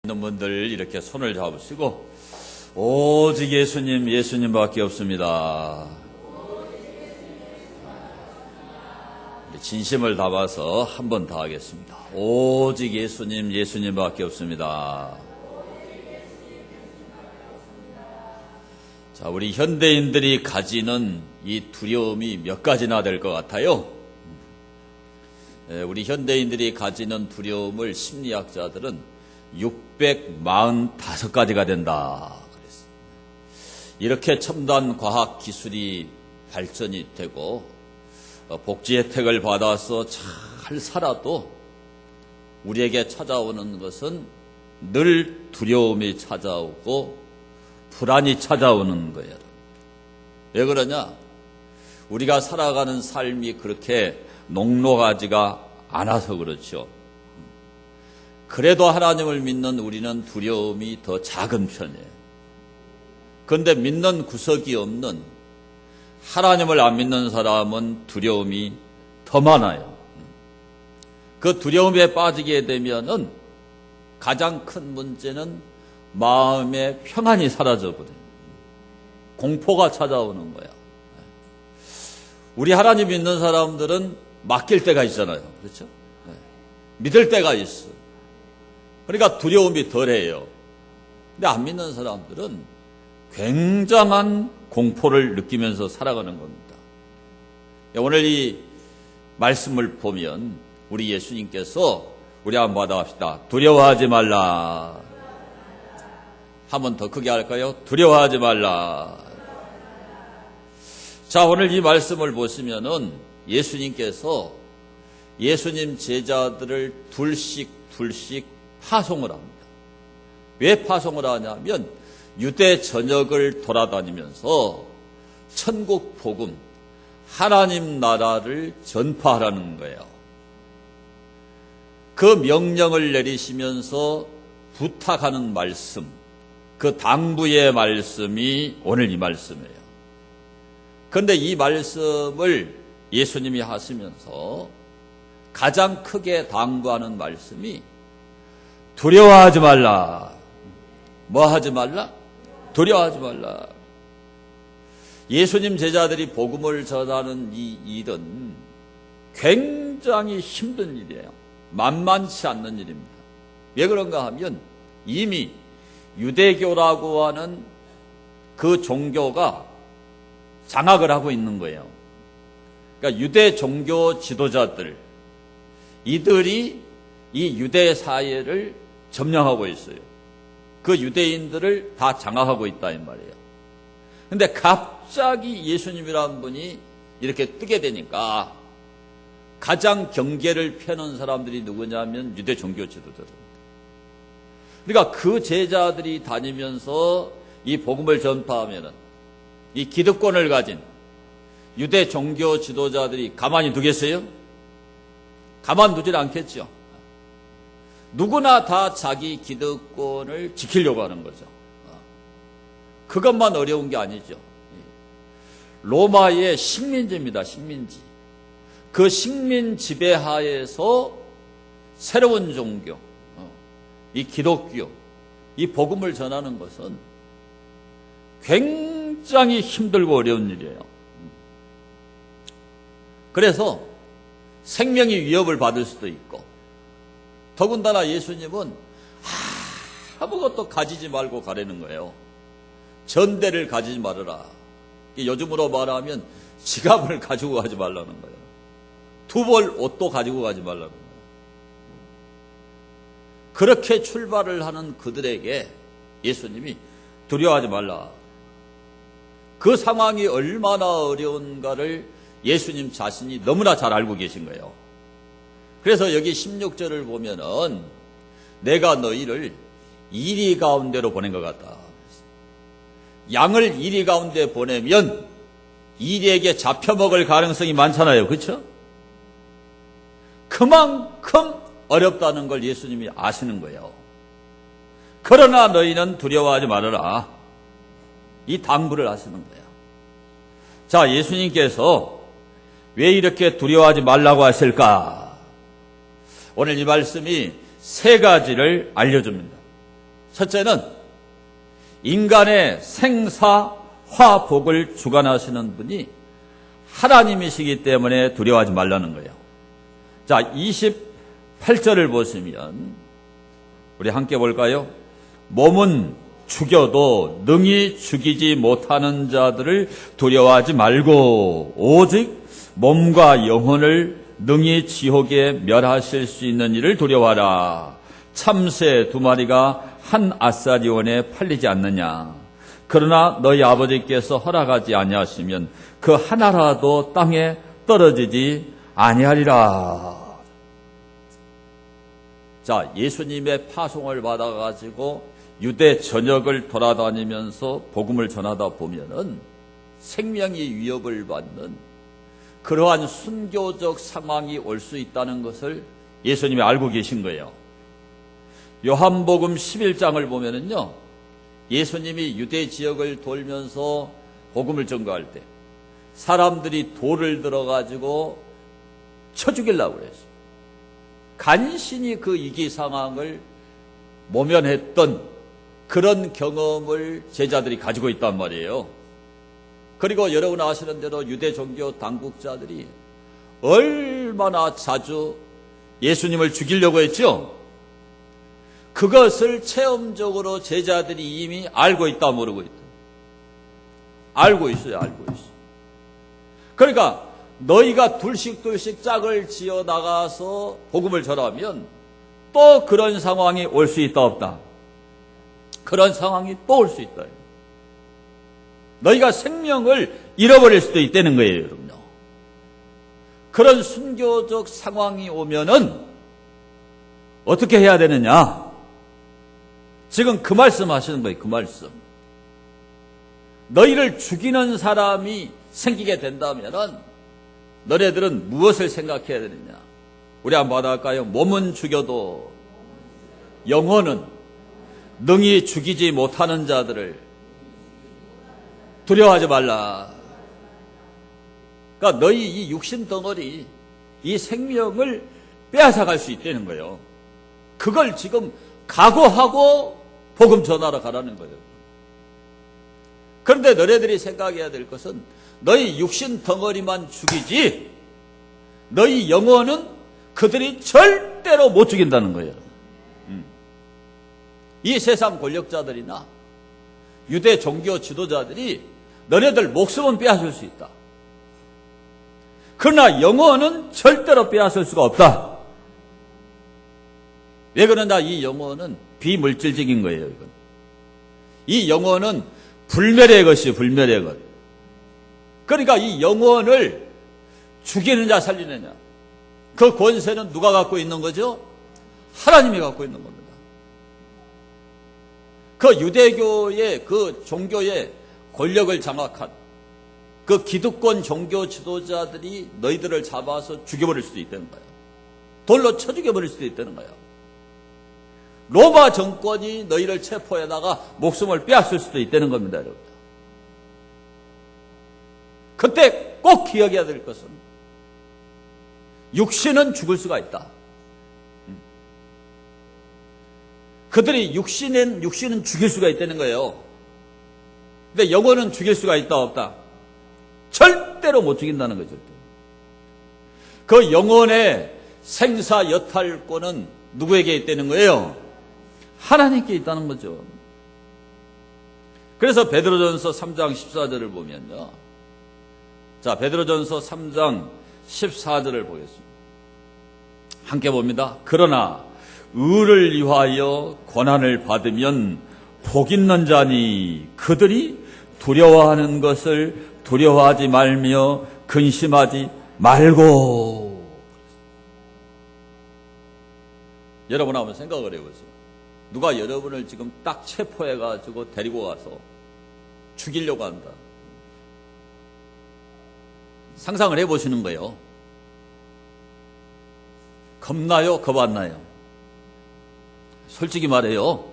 있는 분들 이렇게 손을 잡으시고 오직 예수님, 예수님밖에 없습니다. 진심을 담아서 한 번 더 하겠습니다. 오직 예수님, 예수님밖에 없습니다. 자, 우리 현대인들이 가지는 이 두려움이 몇 가지나 될 것 같아요. 우리 현대인들이 가지는 두려움을 심리학자들은 645가지가 된다 그랬습니다. 이렇게 첨단 과학 기술이 발전이 되고 복지 혜택을 받아서 잘 살아도 우리에게 찾아오는 것은 늘 두려움이 찾아오고 불안이 찾아오는 거예요. 왜 그러냐? 우리가 살아가는 삶이 그렇게 녹록하지가 않아서 그렇죠. 그래도 하나님을 믿는 우리는 두려움이 더 작은 편이에요. 그런데 믿는 구석이 없는 하나님을 안 믿는 사람은 두려움이 더 많아요. 그 두려움에 빠지게 되면은 가장 큰 문제는 마음의 평안이 사라져버려요. 공포가 찾아오는 거야. 우리 하나님 믿는 사람들은 맡길 때가 있잖아요. 그렇죠? 믿을 때가 있어. 그러니까 두려움이 덜해요. 근데 안 믿는 사람들은 굉장한 공포를 느끼면서 살아가는 겁니다. 오늘 이 말씀을 보면 우리 예수님께서 우리 한번 받아갑시다. 두려워하지 말라. 한 번 더 크게 할까요? 두려워하지 말라. 자, 오늘 이 말씀을 보시면은 예수님께서 예수님 제자들을 둘씩 파송을 합니다. 왜 파송을 하냐면 유대 전역을 돌아다니면서 천국 복음, 하나님 나라를 전파하라는 거예요. 그 명령을 내리시면서 부탁하는 말씀, 그 당부의 말씀이 오늘 이 말씀이에요. 그런데 이 말씀을 예수님이 하시면서 가장 크게 당부하는 말씀이 두려워하지 말라. 뭐 하지 말라? 두려워하지 말라. 예수님 제자들이 복음을 전하는 이 일은 굉장히 힘든 일이에요. 만만치 않는 일입니다. 왜 그런가 하면 이미 유대교라고 하는 그 종교가 장악을 하고 있는 거예요. 그러니까 유대 종교 지도자들, 이들이 이 유대 사회를 점령하고 있어요. 그 유대인들을 다 장악하고 있다 이 말이에요. 근데 갑자기 예수님이라는 분이 이렇게 뜨게 되니까 가장 경계를 펴는 사람들이 누구냐면 유대 종교 지도자들입니다. 그러니까 그 제자들이 다니면서 이 복음을 전파하면은 이 기득권을 가진 유대 종교 지도자들이 가만히 두겠어요? 가만두질 않겠죠. 누구나 다 자기 기득권을 지키려고 하는 거죠. 그것만 어려운 게 아니죠. 로마의 식민지입니다. 식민지. 그 식민 지배하에서 새로운 종교, 이 기독교, 이 복음을 전하는 것은 굉장히 힘들고 어려운 일이에요. 그래서 생명이 위협을 받을 수도 있고, 더군다나 예수님은 아무것도 가지지 말고 가라는 거예요. 전대를 가지지 말아라. 요즘으로 말하면 지갑을 가지고 가지 말라는 거예요. 두 벌 옷도 가지고 가지 말라는 거예요. 그렇게 출발을 하는 그들에게 예수님이 두려워하지 말라. 그 상황이 얼마나 어려운가를 예수님 자신이 너무나 잘 알고 계신 거예요. 그래서 여기 16절을 보면은 내가 너희를 이리 가운데로 보낸 것 같다. 양을 이리 가운데 보내면 이리에게 잡혀먹을 가능성이 많잖아요. 그렇죠? 그만큼 어렵다는 걸 예수님이 아시는 거예요. 그러나 너희는 두려워하지 말아라. 이 당부를 하시는 거예요. 자, 예수님께서 왜 이렇게 두려워하지 말라고 하실까? 오늘 이 말씀이 세 가지를 알려줍니다. 첫째는 인간의 생사, 화복을 주관하시는 분이 하나님이시기 때문에 두려워하지 말라는 거예요. 자, 28절을 보시면 우리 함께 볼까요? 몸은 죽여도 능히 죽이지 못하는 자들을 두려워하지 말고 오직 몸과 영혼을 능히 지옥에 멸하실 수 있는 이를 두려워하라. 참새 2마리가 한 아사리원에 팔리지 않느냐. 그러나 너희 아버지께서 허락하지 아니하시면 그 하나라도 땅에 떨어지지 아니하리라. 자, 예수님의 파송을 받아가지고 유대 전역을 돌아다니면서 복음을 전하다 보면은 생명이 위협을 받는 그러한 순교적 상황이 올 수 있다는 것을 예수님이 알고 계신 거예요. 요한복음 11장을 보면은요, 예수님이 유대 지역을 돌면서 복음을 전거할 때 사람들이 돌을 들어가지고 쳐 죽이려고 그랬어요. 간신히 그 위기 상황을 모면했던 그런 경험을 제자들이 가지고 있단 말이에요. 그리고 여러분 아시는 대로 유대 종교 당국자들이 얼마나 자주 예수님을 죽이려고 했죠? 그것을 체험적으로 제자들이 이미 알고 있다 모르고 있다. 알고 있어요. 알고 있어요. 그러니까 너희가 둘씩 짝을 지어 나가서 복음을 전하면 또 그런 상황이 올 수 있다 없다. 그런 상황이 또 올 수 있다. 너희가 생명을 잃어버릴 수도 있다는 거예요, 여러분요. 그런 순교적 상황이 오면은 어떻게 해야 되느냐? 지금 그 말씀 하시는 거예요, 그 말씀. 너희를 죽이는 사람이 생기게 된다면은 너네들은 무엇을 생각해야 되느냐? 우리 한번 받아갈까요? 몸은 죽여도 영혼은 능히 죽이지 못하는 자들을 두려워하지 말라. 그러니까 너희 이 육신 덩어리, 이 생명을 빼앗아갈 수 있다는 거예요. 그걸 지금 각오하고 복음 전하러 가라는 거예요. 그런데 너희들이 생각해야 될 것은 너희 육신 덩어리만 죽이지 너희 영혼은 그들이 절대로 못 죽인다는 거예요. 이 세상 권력자들이나 유대 종교 지도자들이 너네들 목숨은 빼앗을 수 있다. 그러나 영혼은 절대로 빼앗을 수가 없다. 왜 그러냐? 이 영혼은 비물질적인 거예요. 이건. 이 영혼은 불멸의 것이에요. 불멸의 것. 그러니까 이 영혼을 죽이느냐 살리느냐, 그 권세는 누가 갖고 있는 거죠? 하나님이 갖고 있는 겁니다. 그 유대교의 그 종교의 권력을 장악한 그 기득권 종교 지도자들이 너희들을 잡아서 죽여버릴 수도 있다는 거예요. 돌로 쳐 죽여버릴 수도 있다는 거예요. 로마 정권이 너희를 체포해다가 목숨을 빼앗을 수도 있다는 겁니다, 여러분. 그때 꼭 기억해야 될 것은 육신은 죽을 수가 있다. 그들이 육신은 죽일 수가 있다는 거예요. 근데 영혼은 죽일 수가 있다 없다? 절대로 못 죽인다는 거죠. 그 영혼의 생사 여탈권은 누구에게 있다는 거예요? 하나님께 있다는 거죠. 그래서 베드로전서 3장 14절을 보면요. 자, 베드로전서 3장 14절을 보겠습니다. 함께 봅니다. 그러나 의를 위하여 고난을 받으면 복 있는 자니 그들이 두려워하는 것을 두려워하지 말며 근심하지 말고. 여러분 한번 생각을 해보세요. 누가 여러분을 지금 딱 체포해가지고 데리고 가서 죽이려고 한다. 상상을 해보시는 거예요. 겁나요? 겁 안 나요? 솔직히 말해요.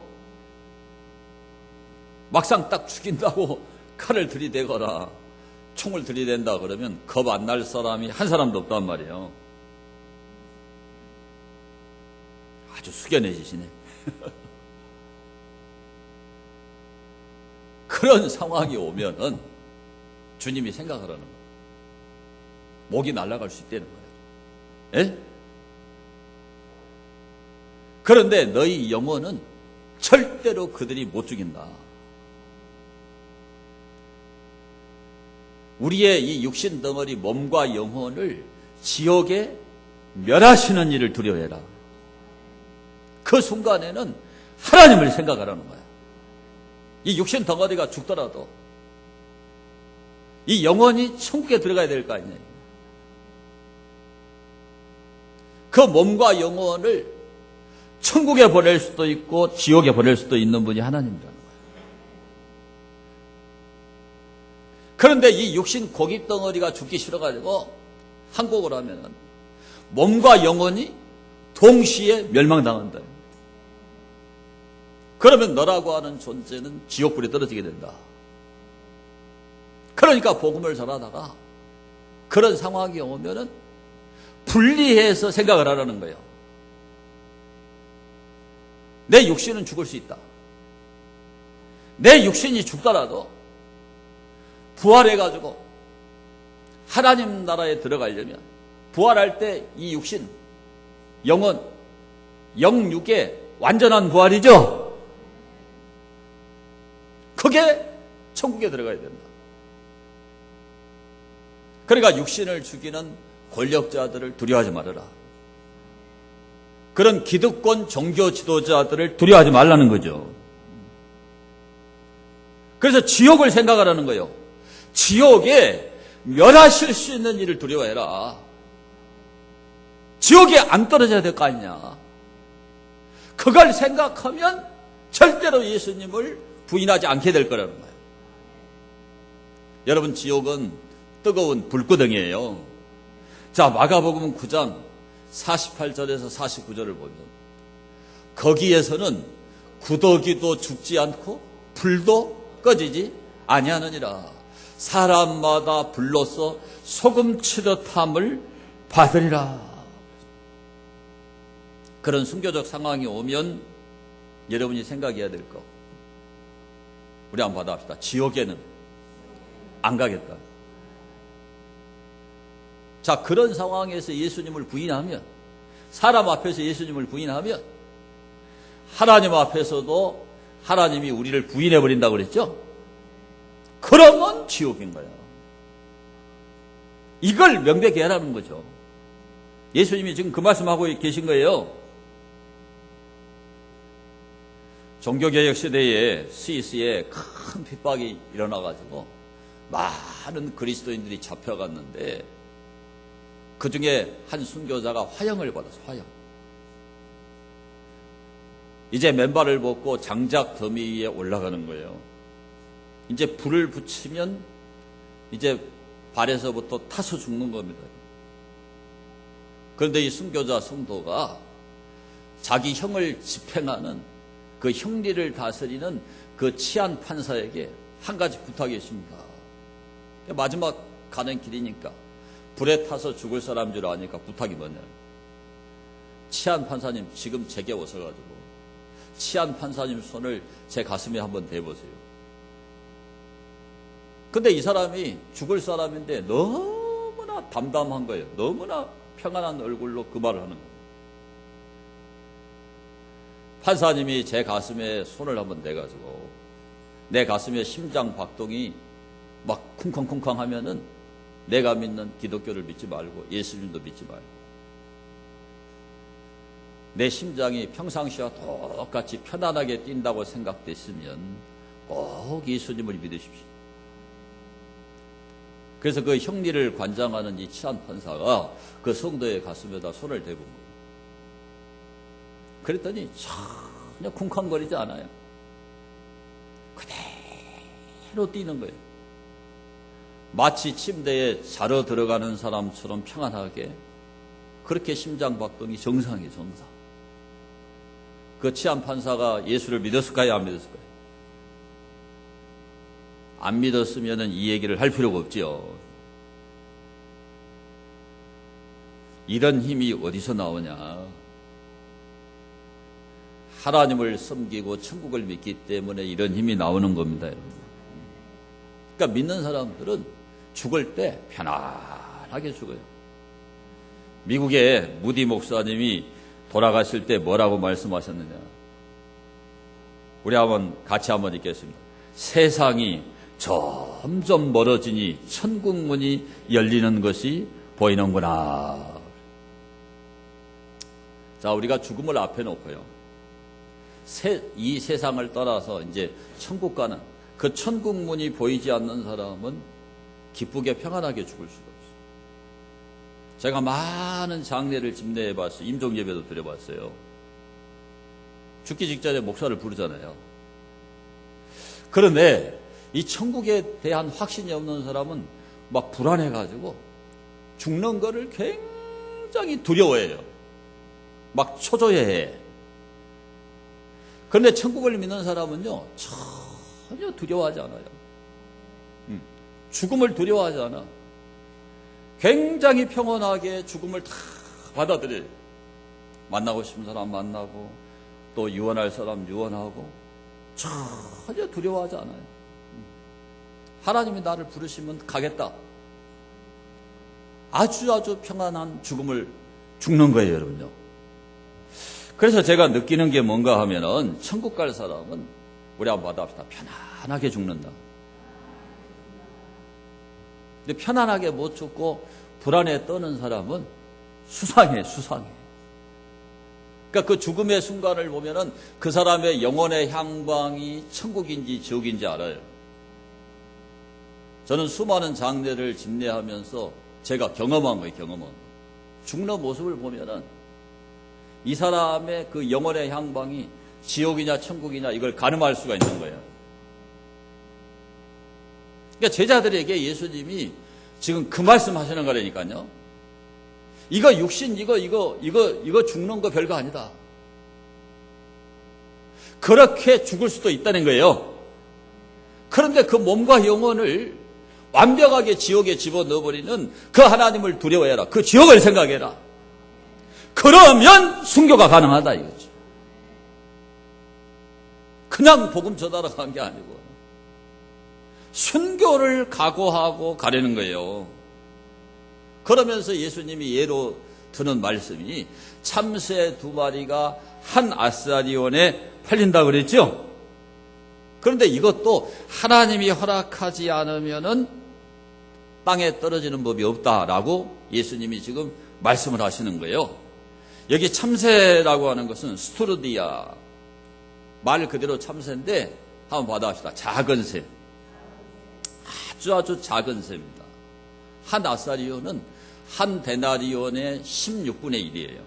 막상 딱 죽인다고 칼을 들이대거나 총을 들이댄다 그러면 겁 안 날 사람이 한 사람도 없단 말이에요. 아주 숙연해지시네. 그런 상황이 오면은 주님이 생각하라는 거예요. 목이 날아갈 수 있다는 거예요. 예? 그런데 너희 영혼은 절대로 그들이 못 죽인다. 우리의 이 육신 덩어리 몸과 영혼을 지옥에 멸하시는 일을 두려워해라. 그 순간에는 하나님을 생각하라는 거야. 이 육신 덩어리가 죽더라도 이 영혼이 천국에 들어가야 될 거 아니냐. 그 몸과 영혼을 천국에 보낼 수도 있고 지옥에 보낼 수도 있는 분이 하나님이라는 거예요. 그런데 이 육신 고기 덩어리가 죽기 싫어가지고 한국어로 하면은 몸과 영혼이 동시에 멸망당한다. 그러면 너라고 하는 존재는 지옥불에 떨어지게 된다. 그러니까 복음을 전하다가 그런 상황이 오면은 분리해서 생각을 하라는 거예요. 내 육신은 죽을 수 있다. 내 육신이 죽더라도 부활해가지고 하나님 나라에 들어가려면 부활할 때 이 육신, 영혼, 영육의 완전한 부활이죠. 그게 천국에 들어가야 된다. 그러니까 육신을 죽이는 권력자들을 두려워하지 말아라. 그런 기득권 종교 지도자들을 두려워하지 말라는 거죠. 그래서 지옥을 생각하라는 거예요. 지옥에 멸하실 수 있는 일을 두려워해라. 지옥에 안 떨어져야 될 거 아니냐. 그걸 생각하면 절대로 예수님을 부인하지 않게 될 거라는 거예요. 여러분, 지옥은 뜨거운 불구덩이에요. 자, 마가복음 9장 48절에서 49절을 보면 거기에서는 구더기도 죽지 않고 불도 꺼지지 아니하느니라. 사람마다 불로써 소금 치듯함을 받으리라. 그런 순교적 상황이 오면 여러분이 생각해야 될 거, 우리 한번 받아봅시다. 지옥에는 안 가겠다. 자, 그런 상황에서 예수님을 부인하면, 사람 앞에서 예수님을 부인하면 하나님 앞에서도 하나님이 우리를 부인해버린다고 그랬죠? 그러면 지옥인 거예요. 이걸 명백히 하라는 거죠. 예수님이 지금 그 말씀하고 계신 거예요. 종교개혁 시대에 스위스에 큰 핍박이 일어나가지고 많은 그리스도인들이 잡혀갔는데 그 중에 한 순교자가 화형을 받았어요. 화형. 이제 맨발을 벗고 장작 더미 위에 올라가는 거예요. 이제 불을 붙이면 이제 발에서부터 타서 죽는 겁니다. 그런데 이 순교자 성도가 자기 형을 집행하는 그 형리를 다스리는 그 치안 판사에게 한 가지 부탁이 있습니다. 마지막 가는 길이니까 불에 타서 죽을 사람인 줄 아니까 부탁이 뭐냐. 치안 판사님, 지금 제게 오셔가지고 치안 판사님 손을 제 가슴에 한번 대보세요. 근데 이 사람이 죽을 사람인데 너무나 담담한 거예요. 너무나 평안한 얼굴로 그 말을 하는 거예요. 판사님이 제 가슴에 손을 한번 대가지고 내 가슴에 심장 박동이 막 쿵쾅쿵쾅 하면은 내가 믿는 기독교를 믿지 말고 예수님도 믿지 말고 내 심장이 평상시와 똑같이 편안하게 뛴다고 생각됐으면 꼭 예수님을 믿으십시오. 그래서 그 형리를 관장하는 이 치안 판사가 그 성도의 가슴에다 손을 대본 거예요. 그랬더니 전혀 쿵쾅거리지 않아요. 그대로 뛰는 거예요. 마치 침대에 자러 들어가는 사람처럼 평안하게 그렇게 심장박동이 정상이에요. 정상. 그 치안 판사가 예수를 믿었을까요? 안 믿었을까요? 안 믿었으면 이 얘기를 할 필요가 없지요. 이런 힘이 어디서 나오냐. 하나님을 섬기고 천국을 믿기 때문에 이런 힘이 나오는 겁니다. 여러분. 그러니까 믿는 사람들은 죽을 때 편안하게 죽어요. 미국의 무디 목사님이 돌아가실 때 뭐라고 말씀하셨느냐. 우리 같이 한번 읽겠습니다. 세상이 점점 멀어지니 천국 문이 열리는 것이 보이는구나. 자, 우리가 죽음을 앞에 놓고요. 이 세상을 떠나서 이제 천국 가는 그 천국 문이 보이지 않는 사람은 기쁘게 평안하게 죽을 수가 없어요. 제가 많은 장례를 집례해 봤어요. 임종 예배도 드려봤어요. 죽기 직전에 목사를 부르잖아요. 그런데 이 천국에 대한 확신이 없는 사람은 막 불안해가지고 죽는 거를 굉장히 두려워해요. 막 초조해해. 그런데 천국을 믿는 사람은요, 전혀 두려워하지 않아요. 죽음을 두려워하지 않아. 굉장히 평온하게 죽음을 다 받아들여요. 만나고 싶은 사람 만나고, 또 유언할 사람 유언하고, 전혀 두려워하지 않아요. 하나님이 나를 부르시면 가겠다. 아주 평안한 죽음을 죽는 거예요, 여러분요. 그래서 제가 느끼는 게 뭔가 하면은 천국 갈 사람은 우리 한번 받아봅시다. 편안하게 죽는다. 근데 편안하게 못 죽고 불안에 떠는 사람은 수상해. 그러니까 그 죽음의 순간을 보면은 그 사람의 영혼의 향방이 천국인지 지옥인지 알아요. 저는 수많은 장례를 집례하면서 제가 경험한 거예요. 죽는 모습을 보면은 이 사람의 그 영혼의 향방이 지옥이냐 천국이냐 이걸 가늠할 수가 있는 거예요. 그러니까 제자들에게 예수님이 지금 그 말씀 하시는 거라니까요. 이거 육신, 이거 죽는 거 별거 아니다. 그렇게 죽을 수도 있다는 거예요. 그런데 그 몸과 영혼을 완벽하게 지옥에 집어넣어버리는 그 하나님을 두려워해라. 그 지옥을 생각해라. 그러면 순교가 가능하다 이거죠. 그냥 복음 전하러 간 게 아니고 순교를 각오하고 가려는 거예요. 그러면서 예수님이 예로 드는 말씀이 참새 2마리가 한 아사리온에 팔린다 그랬죠. 그런데 이것도 하나님이 허락하지 않으면은 땅에 떨어지는 법이 없다라고 예수님이 지금 말씀을 하시는 거예요. 여기 참새라고 하는 것은 스투르디아, 말 그대로 참새인데 한번 받아봅시다. 작은 새, 아주 작은 새입니다. 한 아사리온은 한 데나리온의 16분의 1이에요.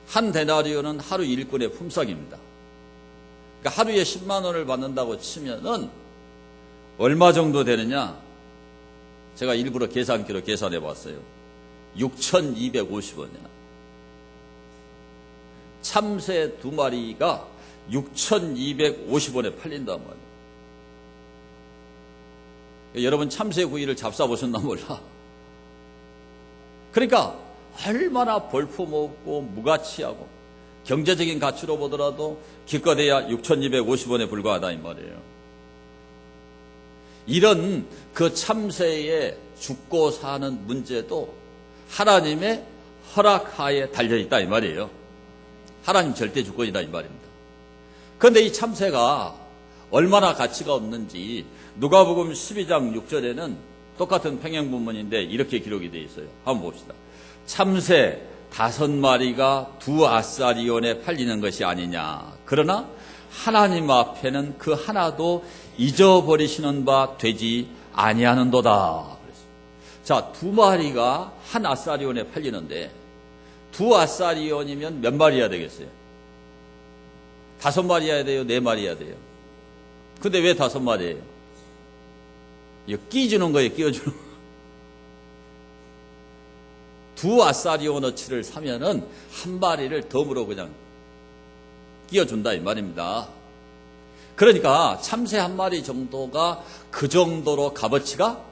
한 데나리온은 하루 일꾼의 품삯입니다. 그러니까 하루에 10만 원을 받는다고 치면은 얼마 정도 되느냐? 제가 일부러 계산기로 계산해 봤어요. 6,250원이야. 참새 2마리가 6,250원에 팔린단 말이에요. 여러분 참새 구이를 잡숴보셨나 몰라. 그러니까 얼마나 볼품없고 무가치하고 경제적인 가치로 보더라도 기껏해야 6,250원에 불과하다 이 말이에요. 이런 그 참새의 죽고 사는 문제도 하나님의 허락하에 달려있다 이 말이에요. 하나님 절대 주권이다 이 말입니다. 그런데 이 참새가 얼마나 가치가 없는지 누가복음 12장 6절에는 똑같은 평행본문인데 이렇게 기록이 되어 있어요. 한번 봅시다. 참새 5마리가 2아사리온에 팔리는 것이 아니냐. 그러나 하나님 앞에는 그 하나도 잊어버리시는 바 되지 아니하는도다. 자, 2마리가 한 아사리온에 팔리는데 2아사리온이면 몇 마리야 되겠어요? 5마리야 돼요? 4마리야 돼요? 근데 왜 5마리예요? 이거 끼주는 거예요, 끼워주는 거. 2아사리온어치를 사면은 한 마리를 덤으로 그냥 끼워준다 이 말입니다. 그러니까 참새 한 마리 정도가 그 정도로 값어치가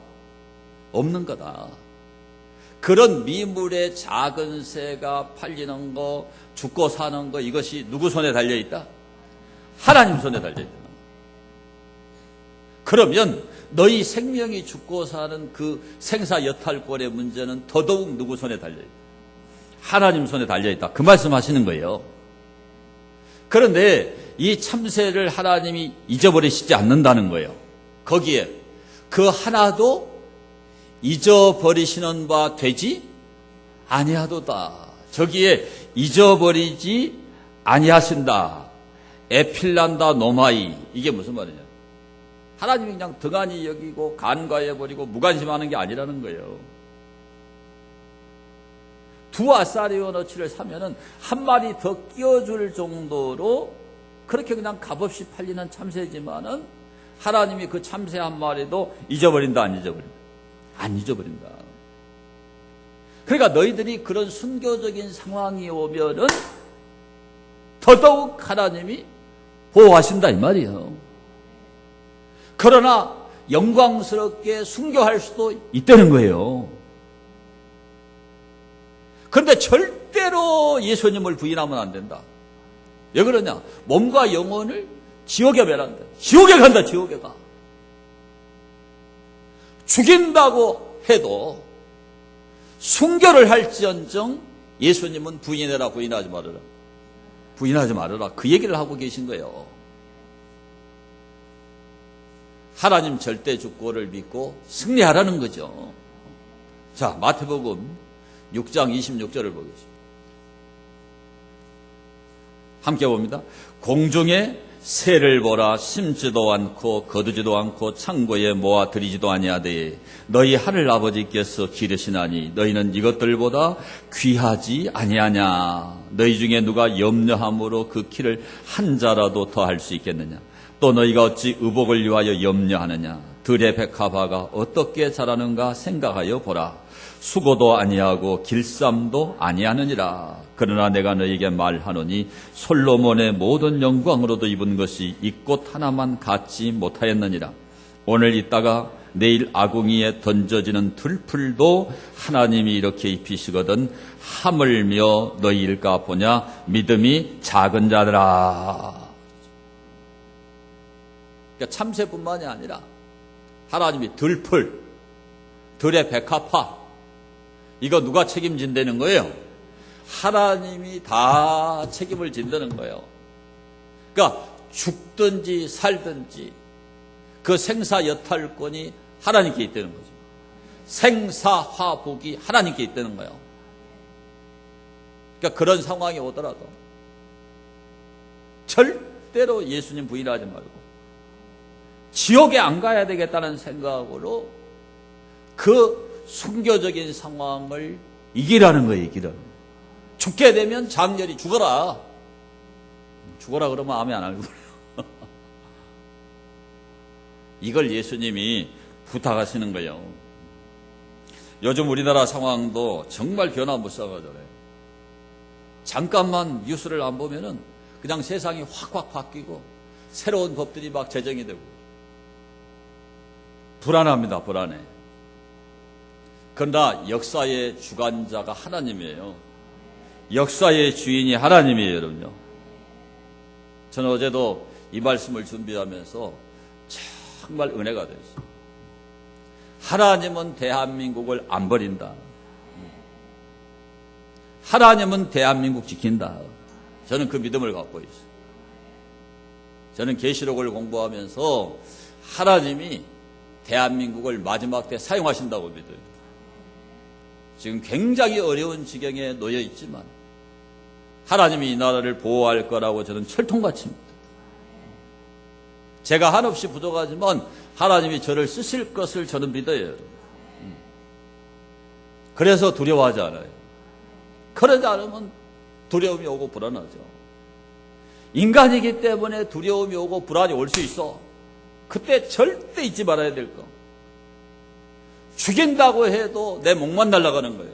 없는 거다. 그런 미물의 작은 새가 팔리는 거, 죽고 사는 거, 이것이 누구 손에 달려있다? 하나님 손에 달려있다. 그러면 너희 생명이 죽고 사는 그 생사여탈권의 문제는 더더욱 누구 손에 달려있다? 하나님 손에 달려있다. 그 말씀하시는 거예요. 그런데 이 참새를 하나님이 잊어버리시지 않는다는 거예요. 거기에 그 하나도 잊어버리시는 바 되지 아니하도다. 저기에 잊어버리지 아니하신다. 에필란다 노마이. 이게 무슨 말이냐? 하나님이 그냥 등한히 여기고 간과해버리고 무관심하는 게 아니라는 거예요. 두 아사리오너치를 사면은 한 마리 더 끼워줄 정도로 그렇게 그냥 값없이 팔리는 참새지만은 하나님이 그 참새 한 마리도 잊어버린다, 안 잊어버린다? 안 잊어버린다. 그러니까 너희들이 그런 순교적인 상황이 오면은 더더욱 하나님이 보호하신다 이 말이에요. 그러나 영광스럽게 순교할 수도 있다는 거예요. 그런데 절대로 예수님을 부인하면 안 된다. 왜 그러냐? 몸과 영혼을 지옥에 멸한다. 지옥에 간다, 지옥에 가. 죽인다고 해도 순교를 할지언정 예수님은 부인해라, 부인하지 말아라. 부인하지 말아라. 그 얘기를 하고 계신 거예요. 하나님 절대 주권을 믿고 승리하라는 거죠. 자, 마태복음 6장 26절을 보겠습니다. 함께 봅니다. 공중에 새를 보라. 심지도 않고 거두지도 않고 창고에 모아 들이지도 아니하되 너희 하늘 아버지께서 기르시나니 너희는 이것들보다 귀하지 아니하냐. 너희 중에 누가 염려함으로 그 키를 한 자라도 더 할 수 있겠느냐. 또 너희가 어찌 의복을 위하여 염려하느냐. 들의 백합화가 어떻게 자라는가 생각하여 보라. 수고도 아니하고 길쌈도 아니하느니라. 그러나 내가 너희에게 말하노니 솔로몬의 모든 영광으로도 입은 것이 이 꽃 하나만 갖지 못하였느니라. 오늘 있다가 내일 아궁이에 던져지는 들풀도 하나님이 이렇게 입히시거든 하물며 너희일까 보냐. 믿음이 작은 자들아. 그러니까 참새뿐만이 아니라 하나님이 들풀, 들의 백합화, 이거 누가 책임진다는 거예요? 하나님이 다 책임을 진다는 거예요. 그러니까 죽든지 살든지 그 생사여탈권이 하나님께 있다는 거죠. 생사화복이 하나님께 있다는 거예요. 그러니까 그런 상황이 오더라도 절대로 예수님 부인하지 말고 지옥에 안 가야 되겠다는 생각으로 그 순교적인 상황을 이기라는 거예요, 이기라는 거예요. 죽게 되면 장렬히 죽어라. 죽어라 그러면 아멘 안 하고 그래요. 이걸 예수님이 부탁하시는 거예요. 요즘 우리나라 상황도 정말 변화무쌍하잖아요. 잠깐만 뉴스를 안 보면은 그냥 세상이 확확 바뀌고 새로운 법들이 막 제정이 되고 불안합니다, 불안해. 그러나 역사의 주관자가 하나님이에요. 역사의 주인이 하나님이에요, 여러분요. 저는 어제도 이 말씀을 준비하면서 정말 은혜가 됐어요. 하나님은 대한민국을 안 버린다. 하나님은 대한민국 지킨다. 저는 그 믿음을 갖고 있어요. 저는 계시록을 공부하면서 하나님이 대한민국을 마지막 때 사용하신다고 믿어요. 지금 굉장히 어려운 지경에 놓여 있지만 하나님이 이 나라를 보호할 거라고 저는 철통같이 믿어요. 제가 한없이 부족하지만 하나님이 저를 쓰실 것을 저는 믿어요. 그래서 두려워하지 않아요. 그러지 않으면 두려움이 오고 불안하죠. 인간이기 때문에 두려움이 오고 불안이 올 수 있어. 그때 절대 잊지 말아야 될 거. 죽인다고 해도 내 목만 날아가는 거예요.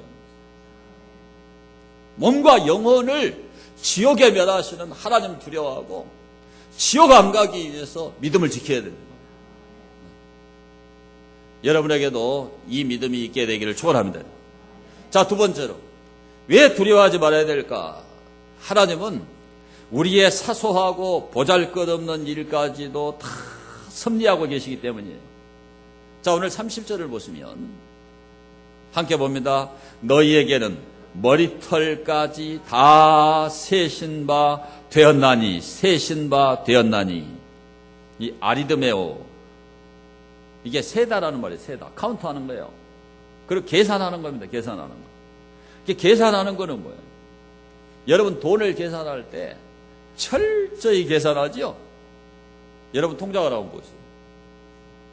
몸과 영혼을 지옥에 멸하시는 하나님 두려워하고 지옥 안 가기 위해서 믿음을 지켜야 됩니다. 여러분에게도 이 믿음이 있게 되기를 축원합니다. 자, 두 번째로 왜 두려워하지 말아야 될까? 하나님은 우리의 사소하고 보잘것없는 일까지도 다 섭리하고 계시기 때문이에요. 자, 오늘 30절을 보시면 함께 봅니다. 너희에게는 머리털까지 다 세신 바 되었나니, 세신 바 되었나니. 이 아리드메오, 이게 세다라는 말이에요. 세다. 카운트하는 거예요. 그리고 계산하는 겁니다. 계산하는 거. 이게 계산하는 거는 뭐예요? 여러분 돈을 계산할 때 철저히 계산하죠? 여러분 통장을 한번 보세요.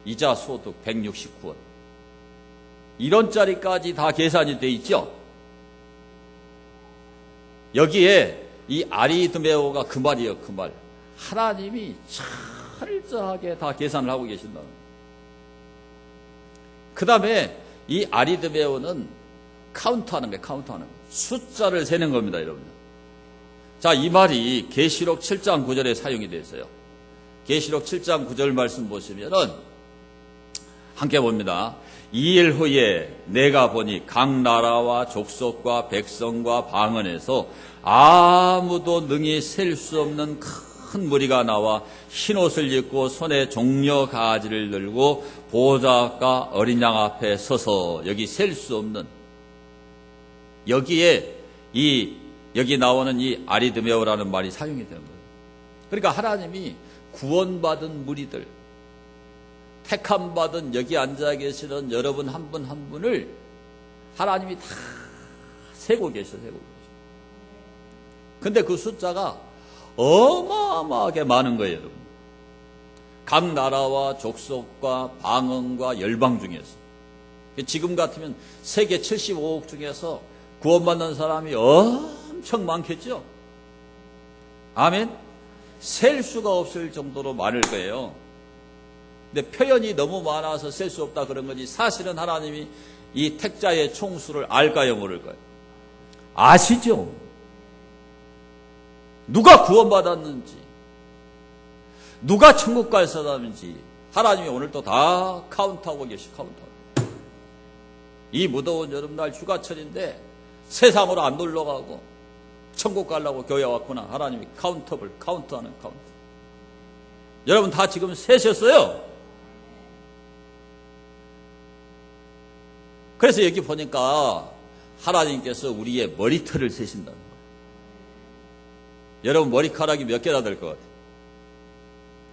이자 소득 169원. 1원짜리까지 다 계산이 돼 있죠? 여기에 이 아리드메오가 그 말이에요. 그 말. 하나님이 철저하게 다 계산을 하고 계신다는 거예요. 그 다음에 이 아리드메오는 카운트하는 거예요. 카운트하는 거예요. 숫자를 세는 겁니다. 여러분. 자, 이 말이 계시록 7장 9절에 사용이 되어 있어요. 계시록 7장 9절 말씀 보시면은 함께 봅니다. 2일 후에 내가 보니 각 나라와 족속과 백성과 방언에서 아무도 능히 셀 수 없는 큰 무리가 나와 흰옷을 입고 손에 종려 가지를 들고 보좌과 어린 양 앞에 서서, 여기 셀 수 없는, 여기에 여기 나오는 이 아리드메오라는 말이 사용이 되는 거예요. 그러니까 하나님이 구원받은 무리들, 택함받은 여기 앉아 계시는 여러분 한 분 한 분을 하나님이 다 세고 계셔. 근데 그 숫자가 어마어마하게 많은 거예요, 여러분. 각 나라와 족속과 방언과 열방 중에서. 지금 같으면 세계 75억 중에서 구원받는 사람이 엄청 많겠죠? 아멘? 셀 수가 없을 정도로 많을 거예요. 근데 표현이 너무 많아서 셀 수 없다 그런 거지, 사실은 하나님이 이 택자의 총수를 알까요, 모를까요? 아시죠? 누가 구원받았는지, 누가 천국 갈 사람인지 하나님이 오늘도 다 카운트하고 카운트하고. 이 무더운 여름날 휴가철인데 세상으로 안 놀러가고 천국 가려고 교회 왔구나. 하나님이 카운트하는 카운트. 여러분 다 지금 세셨어요. 그래서 여기 보니까 하나님께서 우리의 머리털을 세신다는 거예요. 여러분 머리카락이 몇 개나 될 것 같아요?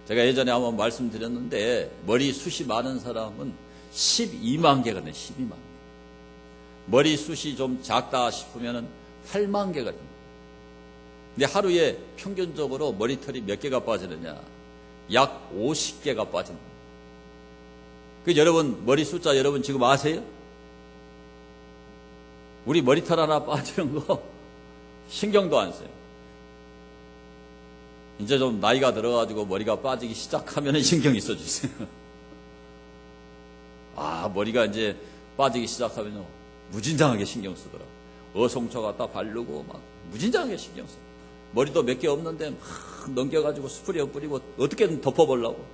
제가 예전에 한번 말씀드렸는데 머리숱이 많은 사람은 12만 개가 돼요. 12만 개. 머리숱이 좀 작다 싶으면 8만 개가 됩니다. 근데 하루에 평균적으로 머리털이 몇 개가 빠지느냐? 약 50개가 빠집니다. 그 여러분 머리 숫자 여러분 지금 아세요? 우리 머리털 하나 빠지는 거 신경도 안 써요. 이제 좀 나이가 들어가지고 머리가 빠지기 시작하면 신경이 써주세요. 머리가 이제 빠지기 시작하면 무진장하게 신경 쓰더라고. 어송초 갖다 바르고 막 무진장하게 신경 써. 머리도 몇 개 없는데 막 넘겨가지고 스프레이 뿌리고 어떻게든 덮어보려고.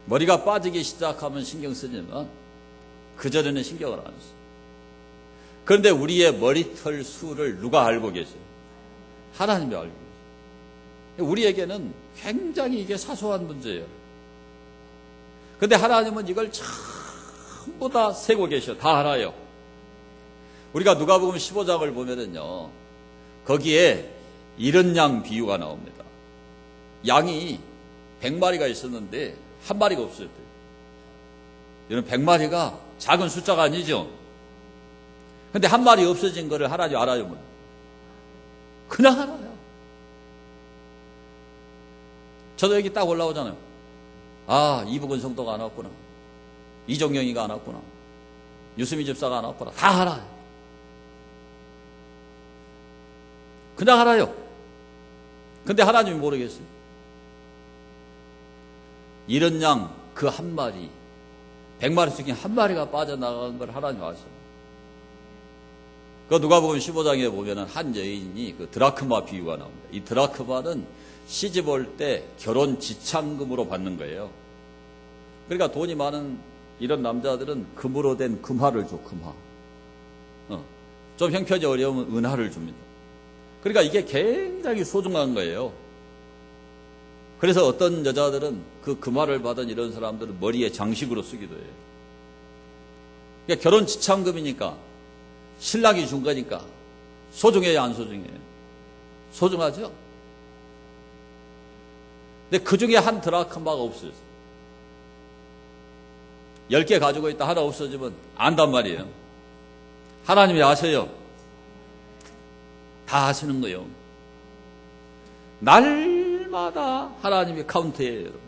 머리가 빠지기 시작하면 신경 쓰지만 그전에는 신경을 안 써. 그런데 우리의 머리털 수를 누가 알고 계세요? 하나님이 알고 계세요. 우리에게는 굉장히 이게 사소한 문제예요. 그런데 하나님은 이걸 전부 다 세고 계셔. 다 알아요. 우리가 누가복음 15장을 보면은요, 거기에 이른 양 비유가 나옵니다. 양이 100마리가 있었는데 한 마리가 없었대요. 여러분 100마리가 작은 숫자가 아니죠. 근데 한 마리 없어진 거를 하나님 알아요, 뭐. 그냥 알아요. 저도 여기 딱 올라오잖아요. 이북은 성도가 안 왔구나. 이종영이가 안 왔구나. 유수미 집사가 안 왔구나. 다 알아요. 그냥 알아요. 근데 하나님이 모르겠어요. 이런 양 그 한 마리, 100마리 중에 한 마리가 빠져나간 걸 하나님 아셔요. 그 누가복음 15장에 보면은 한 여인이 그 드라크마 비유가 나옵니다. 이 드라크마는 시집 올 때 결혼 지참금으로 받는 거예요. 그러니까 돈이 많은 이런 남자들은 금으로 된 금화를 줘, 금화. 좀 형편이 어려우면 은화를 줍니다. 그러니까 이게 굉장히 소중한 거예요. 그래서 어떤 여자들은 그 말을 받은 이런 사람들은 머리에 장식으로 쓰기도 해요. 그러니까 결혼 지참금이니까 신랑이 준 거니까 소중해요, 안 소중해요? 소중하죠? 근데 그 중에 한 드라크마가 없어졌어요. 10개 가지고 있다 하나 없어지면 안단 말이에요. 하나님이 아세요. 다 아시는 거예요. 날마다 하나님이 카운트해요, 여러분.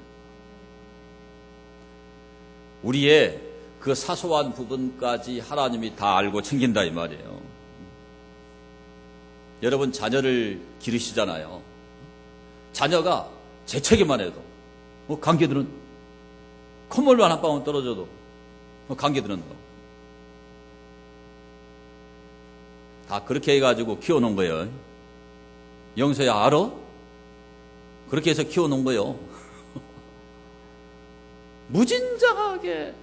우리의 그 사소한 부분까지 하나님이 다 알고 챙긴다 이 말이에요. 여러분 자녀를 기르시잖아요. 자녀가 재채기만 해도 감기 드는 콧물만 한 방울 떨어져도 감기 드는 거. 다 그렇게 해가지고 키워놓은 거예요. 영서야 알아? 그렇게 해서 키워놓은 거예요. 무진장하게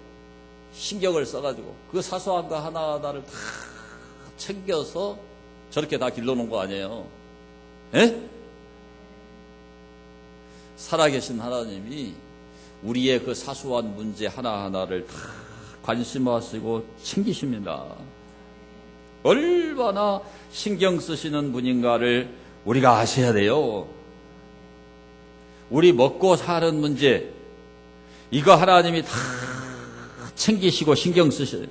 신경을 써가지고 그 사소한 거 하나하나를 다 챙겨서 저렇게 다 길러놓은 거 아니에요. 에? 살아계신 하나님이 우리의 그 사소한 문제 하나하나를 다 관심하시고 챙기십니다. 얼마나 신경 쓰시는 분인가를 우리가 아셔야 돼요. 우리 먹고 사는 문제, 이거 하나님이 다 챙기시고 신경 쓰셔요.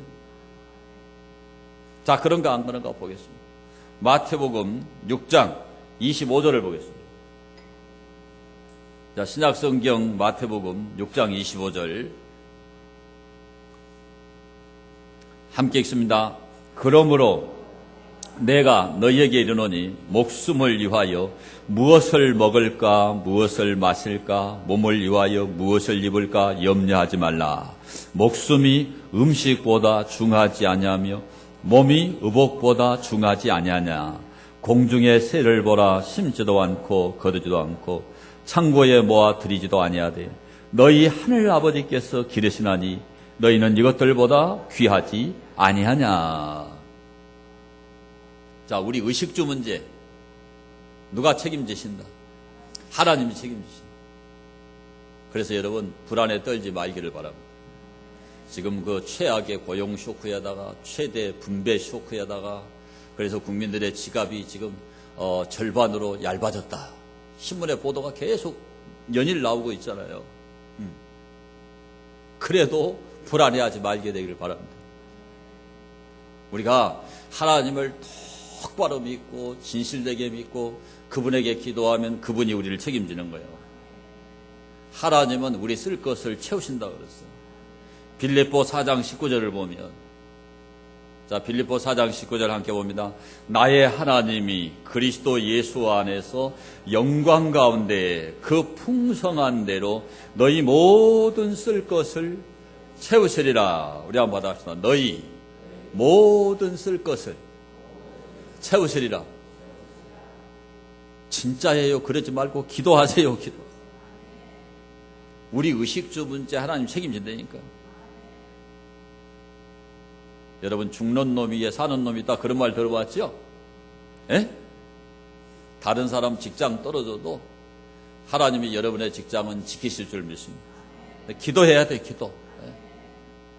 자, 그런가 안 그런가 보겠습니다. 마태복음 6장 25절을 보겠습니다. 자, 신약성경 마태복음 6장 25절 함께 읽습니다. 그러므로 내가 너희에게 이르노니 목숨을 위하여 무엇을 먹을까 무엇을 마실까 몸을 위하여 무엇을 입을까 염려하지 말라. 목숨이 음식보다 중하지 아니하며 몸이 의복보다 중하지 아니하냐. 공중의 새를 보라. 심지도 않고 거두지도 않고 창고에 모아 들이지도 아니하되 너희 하늘 아버지께서 기르시나니 너희는 이것들보다 귀하지 아니하냐. 자, 우리 의식주 문제 누가 책임지신다? 하나님이 책임지신다. 그래서 여러분 불안에 떨지 말기를 바랍니다. 지금 그 최악의 고용 쇼크에다가 최대 분배 쇼크에다가 그래서 국민들의 지갑이 지금 절반으로 얇아졌다. 신문의 보도가 계속 연일 나오고 있잖아요. 그래도 불안해하지 말게 되기를 바랍니다. 우리가 하나님을 똑바로 믿고 진실되게 믿고 그분에게 기도하면 그분이 우리를 책임지는 거예요. 하나님은 우리 쓸 것을 채우신다고 그랬어요. 빌립보 4장 19절을 보면, 자, 빌립보 4장 19절 함께 봅니다. 나의 하나님이 그리스도 예수 안에서 영광 가운데 그 풍성한 대로 너희 모든 쓸 것을 채우시리라. 우리 한번 받아봅시다. 너희 모든 쓸 것을 채우시리라. 진짜예요. 그러지 말고 기도하세요. 기도. 우리 의식주 문제 하나님 책임진다니까. 여러분 죽는 놈이 위에 사는 놈이 있다 그런 말 들어봤죠? 에? 다른 사람 직장 떨어져도 하나님이 여러분의 직장은 지키실 줄 믿습니다. 기도해야 돼. 기도.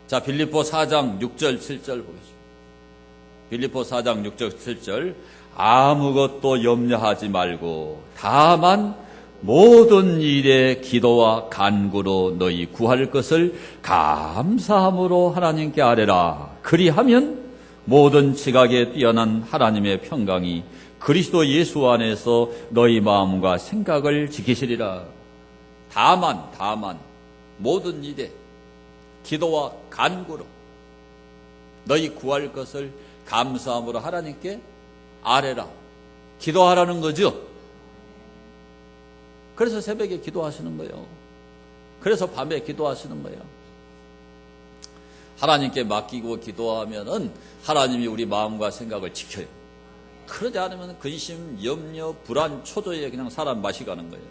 자, 빌립보 4장 6절 7절 보겠습니다. 빌립보 4장 6절 7절 아무것도 염려하지 말고 다만 모든 일에 기도와 간구로 너희 구할 것을 감사함으로 하나님께 아뢰라. 그리하면 모든 지각에 뛰어난 하나님의 평강이 그리스도 예수 안에서 너희 마음과 생각을 지키시리라. 다만 모든 일에 기도와 간구로 너희 구할 것을 감사함으로 하나님께 아뢰라. 기도하라는 거죠. 그래서 새벽에 기도하시는 거예요. 그래서 밤에 기도하시는 거예요. 하나님께 맡기고 기도하면은 하나님이 우리 마음과 생각을 지켜요. 그러지 않으면 근심, 염려, 불안, 초조에 그냥 사람 맛이 가는 거예요.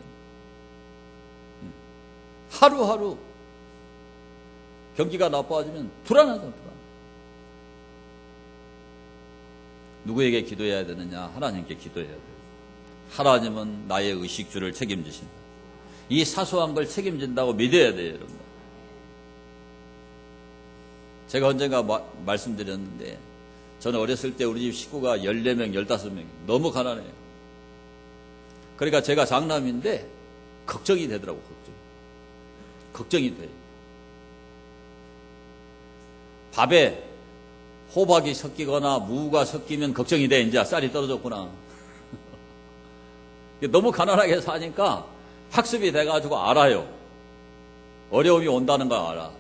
하루하루 경기가 나빠지면 불안하잖아요. 누구에게 기도해야 되느냐? 하나님께 기도해야 돼요. 하나님은 나의 의식주를 책임지신다. 이 사소한 걸 책임진다고 믿어야 돼요, 여러분. 제가 언젠가 말씀드렸는데, 저는 어렸을 때 우리 집 식구가 14명, 15명, 너무 가난해요. 그러니까 제가 장남인데, 걱정이 되더라고, 걱정이 돼요. 밥에 호박이 섞이거나 무가 섞이면 걱정이 돼. 이제 쌀이 떨어졌구나. 너무 가난하게 사니까 학습이 돼가지고 알아요. 어려움이 온다는 걸 알아.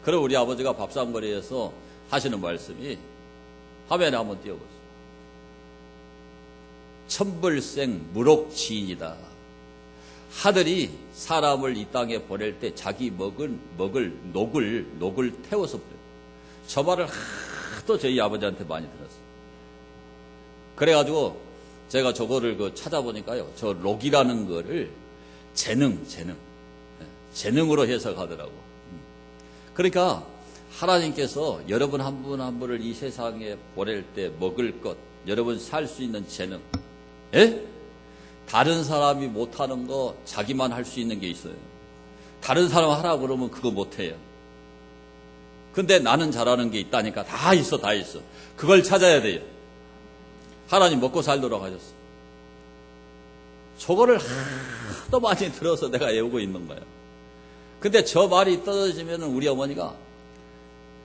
그럼 우리 아버지가 밥상머리에서 하시는 말씀이, 화면에 한번 띄워보세요. 천불생 무록지인이다. 하늘이 사람을 이 땅에 보낼 때 자기 먹을 녹을 태워서 버려요. 저 말을 하도 저희 아버지한테 많이 들었어요. 그래가지고 제가 저거를 찾아보니까요, 저 녹이라는 거를 재능으로 해석하더라고. 그러니까 하나님께서 여러분 한 분 한 분을 이 세상에 보낼 때 먹을 것, 여러분 살 수 있는 재능, 다른 사람이 못하는 거 자기만 할 수 있는 게 있어요. 다른 사람 하라고 그러면 그거 못해요. 근데 나는 잘하는 게 있다니까. 다 있어. 그걸 찾아야 돼요. 하나님 먹고 살도록 하셨어. 저거를 하도 많이 들어서 내가 외우고 있는 거예요. 근데 저 말이 떨어지면 우리 어머니가,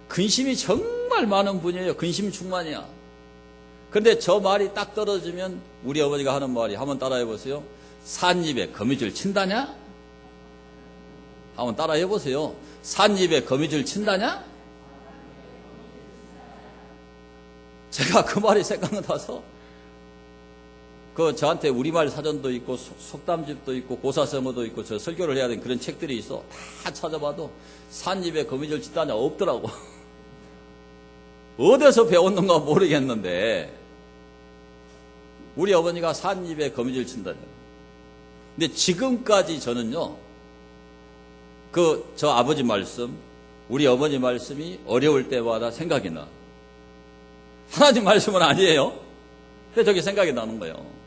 근심이 정말 많은 분이에요. 근심 충만이야. 근데 저 말이 딱 떨어지면 우리 어머니가 하는 말이, 한번 따라해 보세요. 삿입에 거미줄 친다냐? 한번 따라해 보세요. 삿입에 거미줄 친다냐? 제가 그 말이 생각나서 저한테 우리말 사전도 있고 속담집도 있고 고사성어도 있고 저 설교를 해야 되는 그런 책들이 있어. 다 찾아봐도 삿입에 거미줄 친다냐 없더라고. 어디서 배웠는가 모르겠는데 우리 어머니가 삿입에 거미줄 친다냐. 근데 지금까지 저는요, 저 아버지 말씀, 우리 어머니 말씀이 어려울 때마다 생각이 나. 하나님 말씀은 아니에요. 근데 저게 생각이 나는 거예요.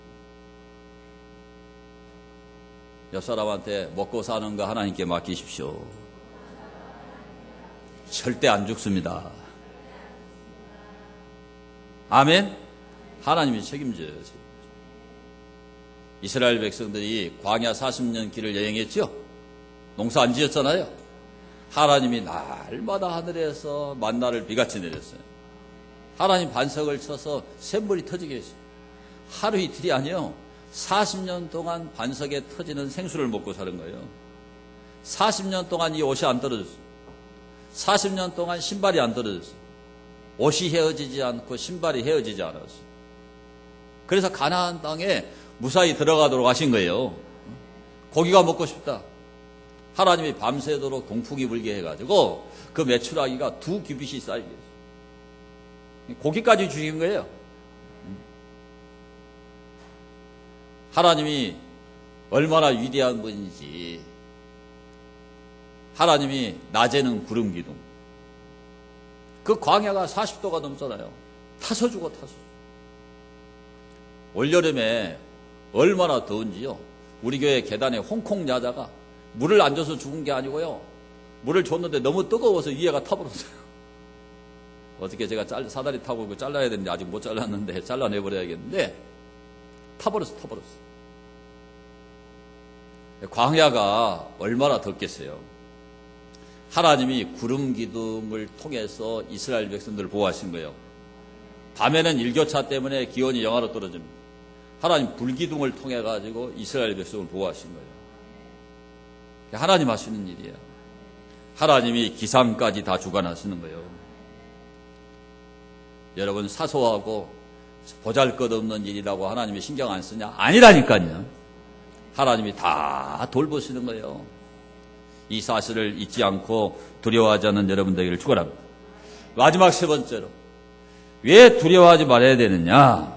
옆 사람한테 먹고 사는 거 하나님께 맡기십시오. 절대 안 죽습니다. 아멘? 하나님이 책임져요. 이스라엘 백성들이 광야 40년 길을 여행했죠? 농사 안 지었잖아요. 하나님이 날마다 하늘에서 만나를 비같이 내렸어요. 하나님 반석을 쳐서 샘물이 터지게 했어요. 하루 이틀이 아니요, 40년 동안 반석에 터지는 생수를 먹고 사는 거예요. 40년 동안 이 옷이 안 떨어졌어요. 40년 동안 신발이 안 떨어졌어요. 옷이 헤어지지 않고 신발이 헤어지지 않았어요. 그래서 가나안 땅에 무사히 들어가도록 하신 거예요. 고기가 먹고 싶다. 하나님이 밤새도록 동풍이 불게 해가지고 그 메추라기가 2규빗이 쌓이게 했어요. 고기까지 주신 거예요. 하나님이 얼마나 위대한 분인지. 하나님이 낮에는 구름 기둥. 그 광야가 40도가 넘잖아요. 타서 죽어. 올여름에 얼마나 더운지요. 우리 교회 계단에 홍콩 야자가 물을 안 줘서 죽은 게 아니고요, 물을 줬는데 너무 뜨거워서 위에가 타버렸어요. 어떻게 제가 사다리 타고 잘라야 되는데 아직 못 잘랐는데 잘라내버려야겠는데 타버렸어. 광야가 얼마나 덥겠어요. 하나님이 구름 기둥을 통해서 이스라엘 백성들을 보호하신 거예요. 밤에는 일교차 때문에 기온이 영하로 떨어집니다. 하나님 불기둥을 통해 가지고 이스라엘 백성을 보호하신 거예요. 하나님 하시는 일이에요. 하나님이 기상까지 다 주관하시는 거예요. 여러분, 사소하고 보잘것없는 일이라고 하나님이 신경 안 쓰냐? 아니라니까요. 하나님이 다 돌보시는 거예요. 이 사실을 잊지 않고 두려워하지 않는 여러분 되기를 축원합니다. 마지막 세 번째로, 왜 두려워하지 말아야 되느냐?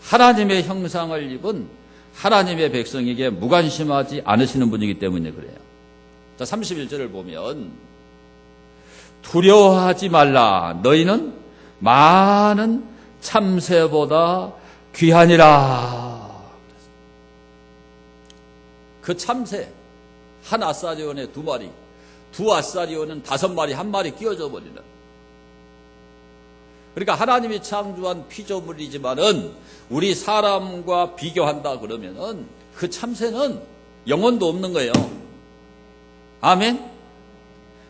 하나님의 형상을 입은 하나님의 백성에게 무관심하지 않으시는 분이기 때문에 그래요. 자, 31절을 보면 두려워하지 말라. 너희는 많은 참새보다 귀하니라. 그 참새 한 아사리온에 2마리, 2아사리온은 5마리, 1마리 끼워져 버리는. 그러니까 하나님이 창조한 피조물이지만은 우리 사람과 비교한다 그러면은 그 참새는 영혼도 없는 거예요. 아멘?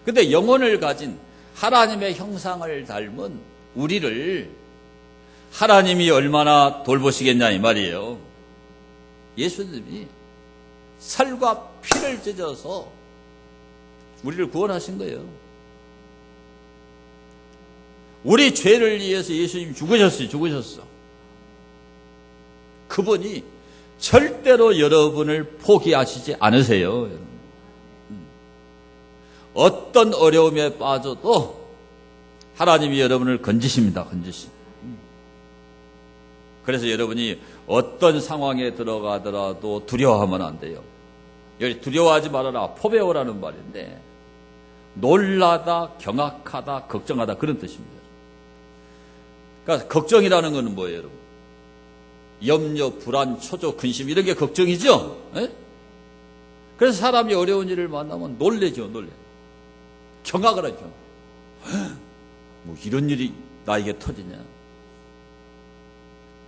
근데 영혼을 가진 하나님의 형상을 닮은 우리를 하나님이 얼마나 돌보시겠냐 이 말이에요. 예수님이 살과 피를 찢어서 우리를 구원하신 거예요. 우리 죄를 위해서 예수님이 죽으셨어. 그분이 절대로 여러분을 포기하시지 않으세요. 여러분. 어떤 어려움에 빠져도 하나님이 여러분을 건지십니다. 그래서 여러분이 어떤 상황에 들어가더라도 두려워하면 안 돼요. 여기 두려워하지 말아라, 포베오라는 말인데 놀라다, 경악하다, 걱정하다 그런 뜻입니다. 그러니까 걱정이라는 것은 뭐예요, 여러분? 염려, 불안, 초조, 근심 이런 게 걱정이죠. 에? 그래서 사람이 어려운 일을 만나면 놀래죠. 경악을 하죠. 뭐 이런 일이 나에게 터지냐.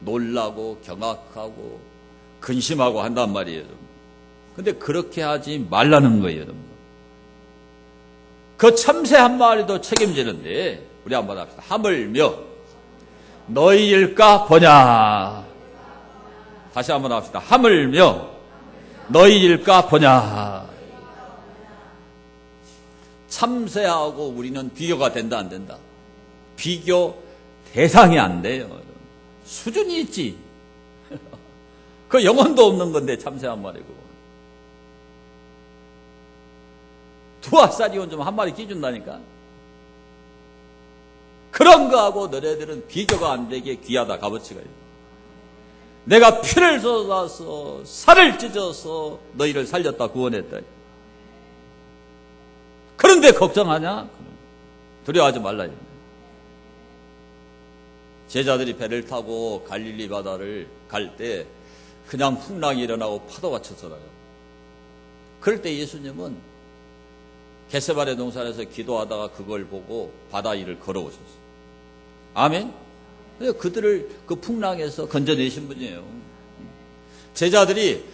놀라고 경악하고 근심하고 한단 말이에요, 여러분. 근데 그렇게 하지 말라는 거예요, 여러분. 그 참새 한 마리도 책임지는데 우리 한번 합시다. 하물며 너희 일까 보냐. 다시 한번 합시다. 하물며 너희 일까 보냐. 참새하고 우리는 비교가 된다 안 된다? 비교 대상이 안 돼요. 수준이 있지. 그 영혼도 없는 건데 참새 한 마리고. 2아사리온 좀 한 마리 끼준다니까. 그런 거하고 너네들은 비교가 안 되게 귀하다, 값어치가 있다. 내가 피를 쏟아서 살을 찢어서 너희를 살렸다, 구원했다. 그런데 걱정하냐? 두려워하지 말라. 제자들이 배를 타고 갈릴리 바다를 갈 때 그냥 풍랑이 일어나고 파도가 쳤잖아요. 그럴 때 예수님은 겟세마네 동산에서 기도하다가 그걸 보고 바다 위를 걸어오셨어요. 아멘? 그들을 그 풍랑에서 건져내신 분이에요. 제자들이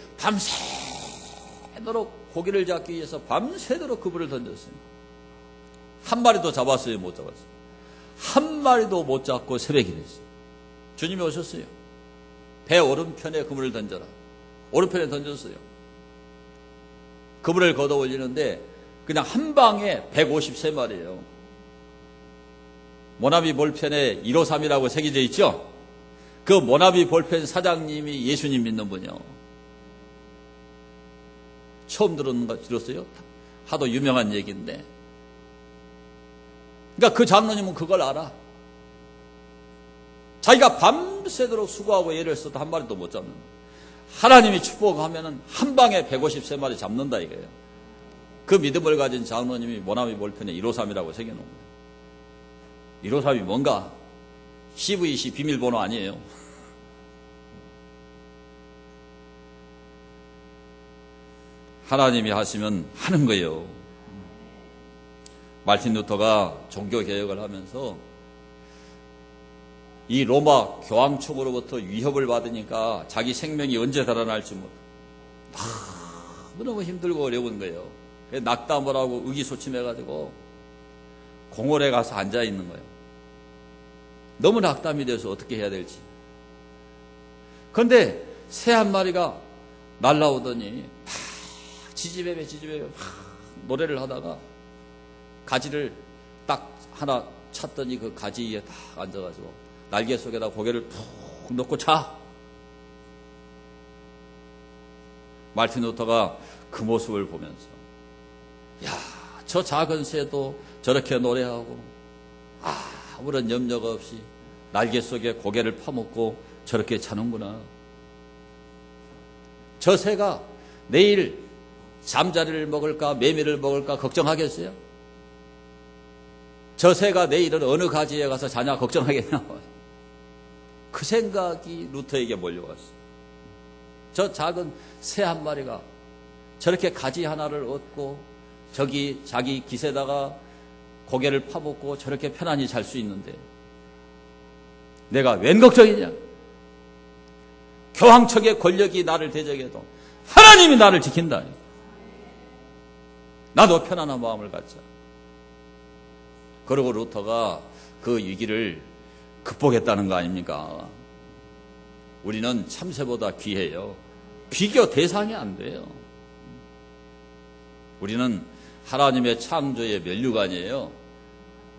밤새도록 고기를 잡기 위해서 밤새도록 그물을 던졌어요. 한 마리도 잡았어요, 못 잡았어요? 한 마리도 못 잡고 새벽이 됐어요. 주님이 오셨어요. 배 오른편에 그물을 던져라. 오른편에 던졌어요. 그물을 걷어 올리는데 그냥 한 방에 153마리예요. 모나미 볼펜에 153이라고 새겨져 있죠? 그 모나미 볼펜 사장님이 예수님 믿는 분이요. 처음 들었어요? 하도 유명한 얘기인데. 그러니까 그 장로님은 그걸 알아. 자기가 밤새도록 수고하고 애를 써도 한 마리도 못 잡는. 하나님이 축복하면은 한 방에 153마리 잡는다 이거예요. 그 믿음을 가진 장로님이 모나미 볼펜에 153이라고 새겨놓은 거예요. 153이 뭔가? CVC 비밀번호 아니에요. 하나님이 하시면 하는 거예요. 마르틴 루터가 종교개혁을 하면서 이 로마 교황청으로부터 위협을 받으니까 자기 생명이 언제 달아날지 못해. 너무 힘들고 어려운 거예요. 낙담을 하고 의기소침해가지고 공원에 가서 앉아있는 거예요. 너무 낙담이 돼서 어떻게 해야 될지. 그런데 새 한 마리가 날라오더니 지지배배 노래를 하다가 가지를 딱 하나 찼더니 그 가지 위에 딱 앉아가지고 날개 속에다 고개를 푹 넣고 자. 마르틴 루터가 그 모습을 보면서 야, 저 작은 새도 저렇게 노래하고 아무런 염려가 없이 날개 속에 고개를 파묻고 저렇게 자는구나. 저 새가 내일 잠자리를 먹을까 메밀을 먹을까 걱정하겠어요? 저 새가 내일은 어느 가지에 가서 자냐 걱정하겠냐? 그 생각이 루터에게 몰려왔어요. 저 작은 새 한 마리가 저렇게 가지 하나를 얻고 저기 자기 깃에다가 고개를 파묻고 저렇게 편안히 잘 수 있는데 내가 웬 걱정이냐? 교황청의 권력이 나를 대적해도 하나님이 나를 지킨다. 나도 편안한 마음을 갖자. 그러고 루터가 그 위기를 극복했다는 거 아닙니까? 우리는 참새보다 귀해요. 비교 대상이 안 돼요. 우리는 하나님의 창조의 면류관이에요.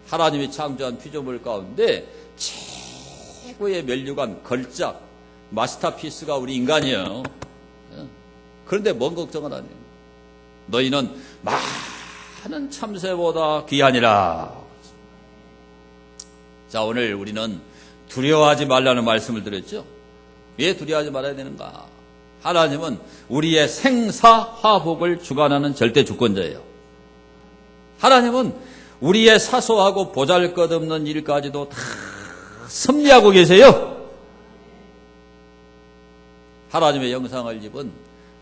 하나님이 창조한 피조물 가운데 최고의 면류관, 걸작, 마스터피스가 우리 인간이에요. 그런데 뭔 걱정은 안 해요. 너희는 많은 참새보다 귀하니라. 자, 오늘 우리는 두려워하지 말라는 말씀을 드렸죠. 왜 두려워하지 말아야 되는가? 하나님은 우리의 생사화복을 주관하는 절대 주권자예요. 하나님은 우리의 사소하고 보잘것없는 일까지도 다 섭리하고 계세요. 하나님의 영상을 입은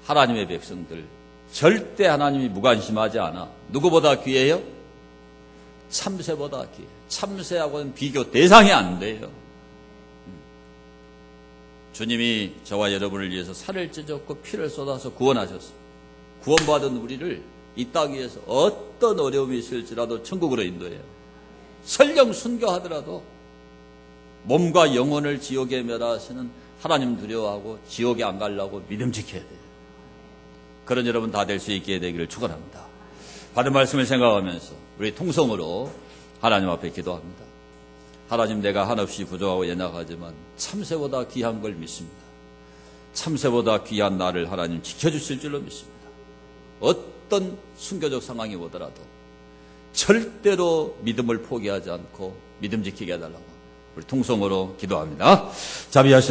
하나님의 백성들, 절대 하나님이 무관심하지 않아. 누구보다 귀해요? 참새보다 귀해요. 참새하고는 비교 대상이 안 돼요. 주님이 저와 여러분을 위해서 살을 찢었고 피를 쏟아서 구원하셨습니다. 구원받은 우리를 이 땅 위에서 어떤 어려움이 있을지라도 천국으로 인도해요. 설령 순교하더라도 몸과 영혼을 지옥에 멸하시는 하나님 두려워하고 지옥에 안 가려고 믿음 지켜야 돼요. 그런 여러분 다 될 수 있게 되기를 축원합니다. 받은 말씀을 생각하면서 우리 통성으로 하나님 앞에 기도합니다. 하나님, 내가 한없이 부족하고 연약하지만 참새보다 귀한 걸 믿습니다. 참새보다 귀한 나를 하나님 지켜주실 줄로 믿습니다. 어떤 순교적 상황이 오더라도 절대로 믿음을 포기하지 않고 믿음 지키게 해달라고 우리 통성으로 기도합니다. 자비하시